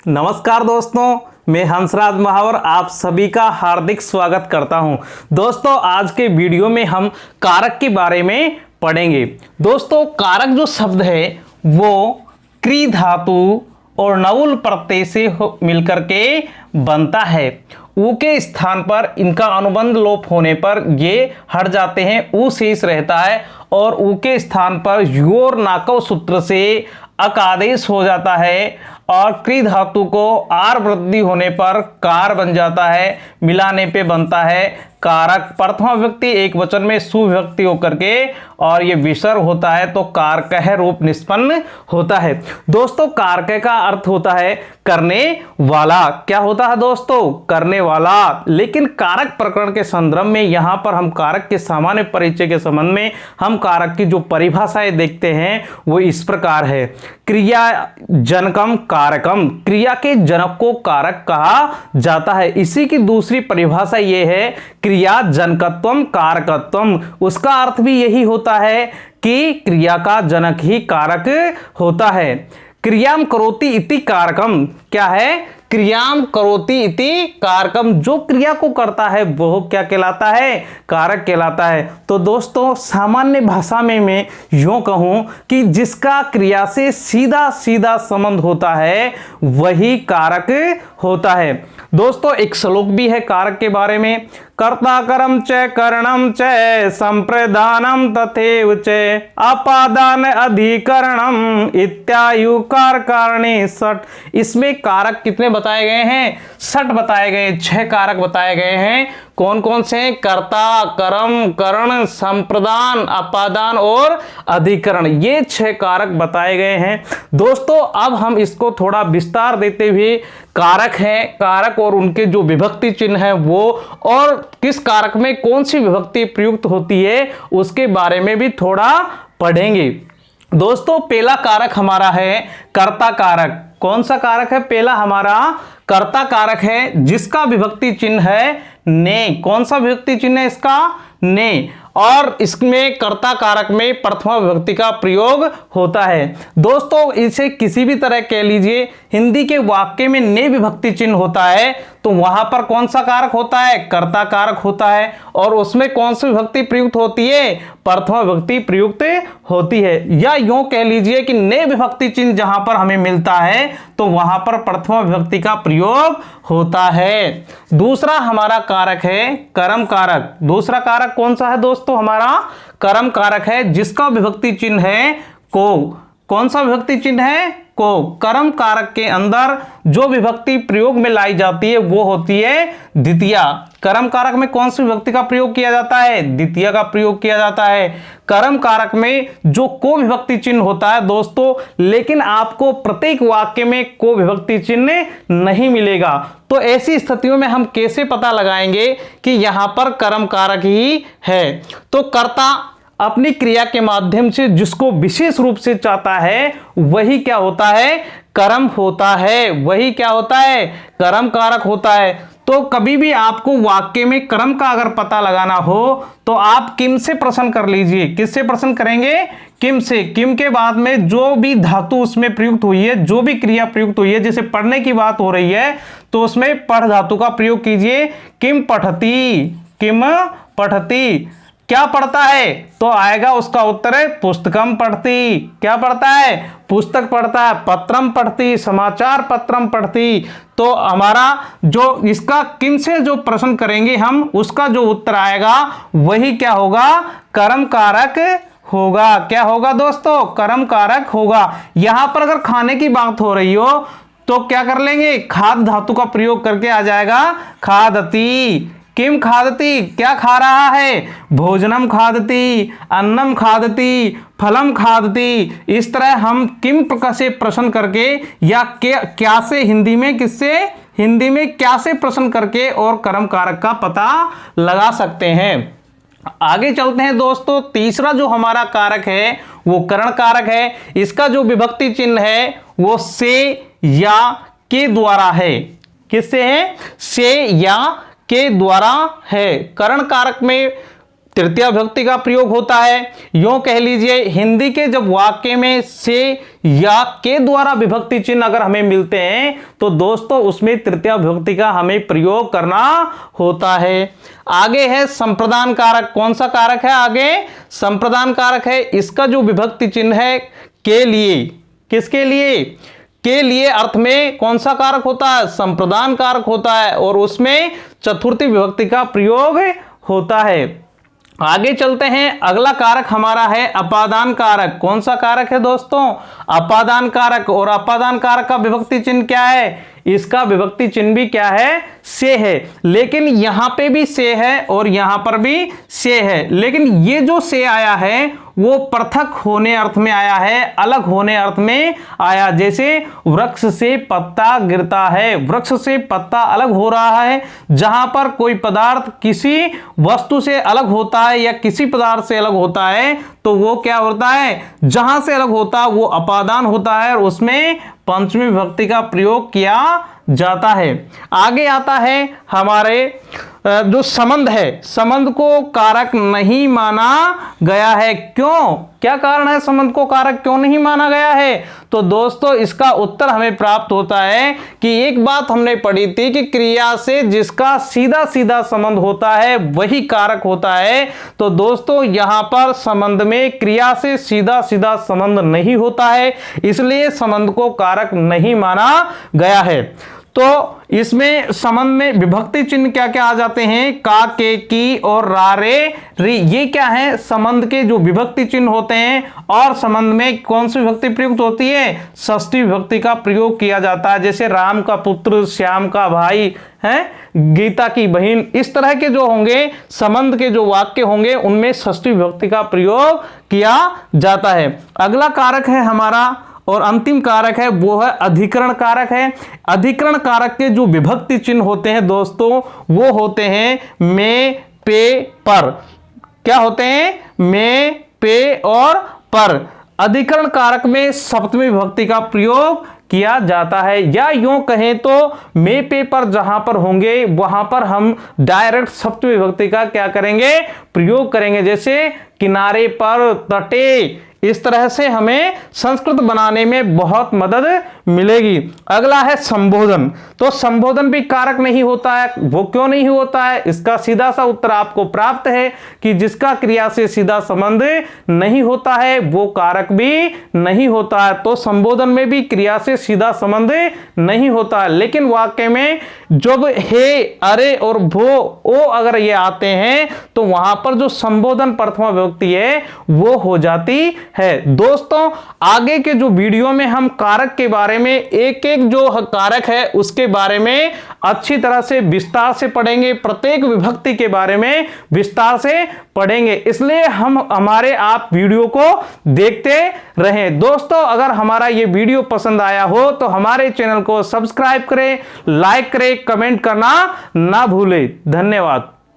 नमस्कार दोस्तों, मैं हंसराज महावर आप सभी का हार्दिक स्वागत करता हूं। दोस्तों, आज के वीडियो में हम कारक के बारे में पढ़ेंगे। दोस्तों, कारक जो शब्द है वो क्री धातु और नवुल प्रत्यय से मिलकर के बनता है। ऊ के स्थान पर इनका अनुबंध लोप होने पर ये हट जाते हैं, ऊ शेष रहता है और ऊ के स्थान पर यू और नाकव सूत्र से अक आदेश हो जाता है और क्री धातु को आर वृद्धि होने पर कार बन जाता है। मिलाने पे बनता है कारक। प्रथमा विभक्ति एक वचन में सुविभक्ति होकर के और ये विसर्ग होता है तो कारक रूप निष्पन्न होता है। दोस्तों, कारक का अर्थ होता है करने वाला। क्या होता है दोस्तों? करने वाला। लेकिन कारक प्रकरण के संदर्भ में यहाँ पर हम कारक के सामान्य परिचय के संबंध में हम कारक की जो परिभाषाएं देखते हैं वो इस प्रकार है। क्रिया जनकम कारकम, क्रिया के जनक को कारक कहा जाता है। इसी की दूसरी परिभाषा ये है क्रिया जनकत्वम कारकत्वम। उसका अर्थ भी यही होता है कि क्रिया का जनक ही कारक होता है। क्रियाम करोति इति कारकम, क्या है? क्रियाम करोति इति कारकम, जो क्रिया को करता है वो क्या कहलाता है? कारक कहलाता है। तो दोस्तों, सामान्य भाषा में मैं यूं कहूं कि जिसका क्रिया से सीधा सीधा संबंध होता है वही कारक होता है। दोस्तों, एक श्लोक भी है कारक के बारे में। कर्ता करम च करणम च संप्रदानम तथैव च अपादान अधिकरणम इत्यायु कारणे षट। इसमें कारक कितने बताए गए हैं? 6 बताए गए, 6 कारक बताए गए हैं। कौन कौन से? कर्ता, कर्म, करण, संप्रदान, अपादान और अधिकरण, ये 6 कारक बताए गए हैं। दोस्तों, अब हम इसको थोड़ा विस्तार देते हुए कारक हैं, कारक और उनके जो विभक्ति चिन्ह है वो और किस कारक में कौन सी विभक्ति प्रयुक्त होती है उसके बारे में भी थोड़ा पढ़ेंगे। दोस्तों, पहला कारक हमारा है कर्ता कारक। कौन सा कारक है? पहला हमारा कर्ता कारक है जिसका विभक्ति चिन्ह है ने। कौन सा विभक्ति चिन्ह है इसका? ने। और इसमें कर्ता कारक में प्रथमा विभक्ति का प्रयोग होता है। दोस्तों, इसे किसी भी तरह कह लीजिए, हिंदी के वाक्य में ने विभक्ति चिन्ह होता है तो वहां पर कौन सा कारक होता है? कर्ता कारक होता है। और उसमें कौन सी विभक्ति प्रयुक्त होती है? प्रथमा विभक्ति प्रयुक्त होती है। या यूं कह लीजिए कि ने विभक्ति चिन्ह जहां पर हमें मिलता है तो वहां पर प्रथमा विभक्ति का प्रयोग होता है। दूसरा हमारा कारक है कर्म कारक। दूसरा कारक कौन सा है दोस्तों? हमारा कर्म कारक है जिसका विभक्ति चिन्ह है को। कौन सा विभक्ति चिन्ह है? को। कर्म कारक के अंदर जो विभक्ति प्रयोग में लाई जाती है वो होती है द्वितीया। कर्म कारक में कौन सी विभक्ति का प्रयोग किया जाता है? द्वितीय का प्रयोग किया जाता है। कर्म कारक में जो को विभक्ति चिन्ह होता है दोस्तों, लेकिन आपको प्रत्येक वाक्य में को विभक्ति चिन्ह नहीं मिलेगा। तो ऐसी स्थितियों में हम कैसे पता लगाएंगे कि यहां पर कर्म कारक ही है? तो कर्ता अपनी क्रिया के माध्यम से जिसको विशेष रूप से चाहता है वही क्या होता है? कर्म होता है। वही क्या होता है? कर्म कारक होता है। तो कभी भी आपको वाक्य में कर्म का अगर पता लगाना हो तो आप किम से प्रश्न कर लीजिए। किससे प्रश्न करेंगे? किम से। किम के बाद में जो भी धातु उसमें प्रयुक्त हुई है, जो भी क्रिया प्रयुक्त हुई है, जैसे पढ़ने की बात हो रही है तो उसमें पढ़ धातु का प्रयोग कीजिए। किम पठती, किम पठती, क्या पढ़ता है? तो आएगा उसका उत्तर है पुस्तकम पढ़ती। क्या पढ़ता है? पुस्तक पढ़ता है। पत्रम पढ़ती, समाचार पत्रम पढ़ती। तो हमारा जो इसका किन से जो प्रश्न करेंगे हम, उसका जो उत्तर आएगा वही क्या होगा? कर्म कारक होगा। क्या होगा दोस्तों? कर्म कारक होगा। यहां पर अगर खाने की बात हो रही हो तो क्या कर लेंगे? खाद धातु का प्रयोग करके आ जाएगा खादती। किम खादती, क्या खा रहा है? भोजनम खादती, अन्नम खादती, फलम खादती। इस तरह हम किम से प्रश्न करके या क्या से हिंदी में, किससे? हिंदी में क्या से प्रश्न करके और कर्म कारक का पता लगा सकते हैं। आगे चलते हैं दोस्तों। तीसरा जो हमारा कारक है वो करण कारक है। इसका जो विभक्ति चिन्ह है वो से या के द्वारा है। किससे है? से या के द्वारा है। करण कारक में तृतीया विभक्ति का प्रयोग होता है। यूं कह लीजिए हिंदी के जब वाक्य में से या के द्वारा विभक्ति चिन्ह अगर हमें मिलते हैं तो दोस्तों उसमें तृतीया विभक्ति का हमें प्रयोग करना होता है। आगे है संप्रदान कारक। कौन सा कारक है? आगे संप्रदान कारक है। इसका जो विभक्ति चिन्ह है के लिए, किसके लिए? के लिए अर्थ में कौन सा कारक होता है? संप्रदान कारक होता है और उसमें चतुर्थी विभक्ति का प्रयोग होता है। आगे चलते हैं। अगला कारक हमारा है अपादान कारक। कौन सा कारक है दोस्तों? अपादान कारक। और अपादान कारक का विभक्ति चिन्ह क्या है? इसका विभक्ति चिन्ह भी क्या है? से है। लेकिन यहां पे भी से है और यहां पर भी से है, लेकिन ये जो से आया है वो पृथक होने अर्थ में आया है, अलग होने अर्थ में आया। जैसे वृक्ष से पत्ता गिरता है, वृक्ष से पत्ता अलग हो रहा है। जहां पर कोई पदार्थ किसी वस्तु से अलग होता है या किसी पदार्थ से अलग होता है तो वो क्या होता है? जहां से अलग होता है वो अपादान होता है और उसमें पंचमी विभक्ति का प्रयोग किया जाता है। आगे आता है हमारे जो संबंध है, संबंध को कारक नहीं माना गया है। क्यों? क्या कारण है संबंध को कारक क्यों नहीं माना गया है? तो दोस्तों इसका उत्तर हमें प्राप्त होता है कि एक बात हमने पढ़ी थी कि क्रिया से जिसका सीधा सीधा संबंध होता है वही कारक होता है। तो दोस्तों यहां पर संबंध में क्रिया से सीधा सीधा संबंध नहीं होता है, इसलिए संबंध को कारक नहीं माना गया है। तो इसमें संबंध में विभक्ति चिन्ह क्या क्या आ जाते हैं? का, के, की और रा, रे, री। ये क्या है? संबंध के जो विभक्ति चिन्ह होते हैं। और संबंध में कौन सी विभक्ति प्रयुक्त होती है? षष्ठी विभक्ति का प्रयोग किया जाता है। जैसे राम का पुत्र, श्याम का भाई है, गीता की बहन। इस तरह के जो होंगे संबंध के जो वाक्य होंगे उनमें षष्ठी विभक्ति का प्रयोग किया जाता है। अगला कारक है हमारा और अंतिम कारक है वो है अधिकरण कारक है। अधिकरण कारक के जो विभक्ति चिन्ह होते हैं दोस्तों वो होते हैं में, पे, पर। क्या होते हैं? में, पे और पर। अधिकरण कारक में सप्तमी विभक्ति का प्रयोग किया जाता है, या यूं कहें तो में, पे, पर जहां पर होंगे वहां पर हम डायरेक्ट सप्तमी विभक्ति का क्या करेंगे? प्रयोग करेंगे। जैसे किनारे पर, तटे। इस तरह से हमें संस्कृत बनाने में बहुत मदद मिलेगी। अगला है संबोधन। तो संबोधन भी कारक नहीं होता है। वो क्यों नहीं होता है? इसका सीधा सा उत्तर आपको प्राप्त है कि जिसका क्रिया से सीधा संबंध नहीं होता है वो कारक भी नहीं होता है। तो संबोधन में भी क्रिया से सीधा संबंध नहीं होता है, लेकिन वाक्य में जब हे, अरे और भो, ओ अगर ये आते हैं तो वहां पर जो संबोधन प्रथमा विभक्ति है वो हो जाती है। दोस्तों आगे के जो वीडियो में हम कारक के बारे में एक एक जो कारक है उसके बारे में अच्छी तरह से विस्तार से पढ़ेंगे, प्रत्येक विभक्ति के बारे में विस्तार से पढ़ेंगे। इसलिए हम हमारे आप वीडियो को देखते रहें। दोस्तों अगर हमारा ये वीडियो पसंद आया हो तो हमारे चैनल को सब्सक्राइब करें, लाइक करें, कमेंट करना ना भूलें। धन्यवाद।